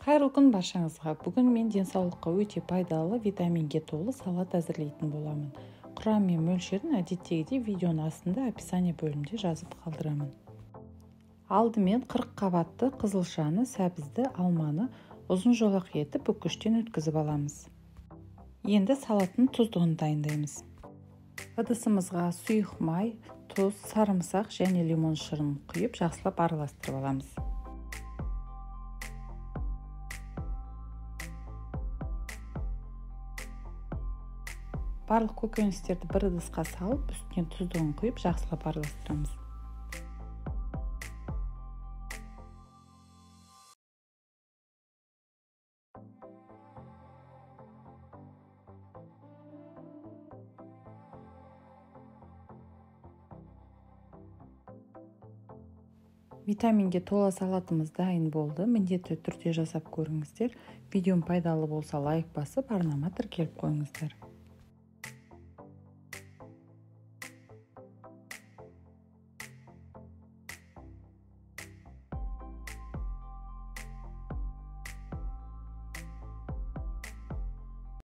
Қайырлы күн баршаңызға. Бүгін мен денсаулыққа өте пайдалы витаминге толы салат әзірлейтін боламын. Құрам мен мөлшерін әдеттегідей видеоның астында описание бөлімінде жазып қалдырамын. Алдымен 40 қабатты қызылшаны, сәбізді, алманы ұзын жолақ етіп бүкіштен өткізіп аламыз. Енді салаттың тұздығын дайындаймыз. Ыдысымызға сұйық май, тұз, сарымсақ және лимон шырын құйып жақсылап араластырып аламыз. Барлық көкөністерді бір ыдысқа салып, үстінен тұздығын құйып жақсылап араластырамыз. Витаминге тола салатымыз дайын болды. Міндетті түрде жасап көріңіздер. Видеом пайдалы болса лайк басып, арнама тіркеліп қойыңыздар.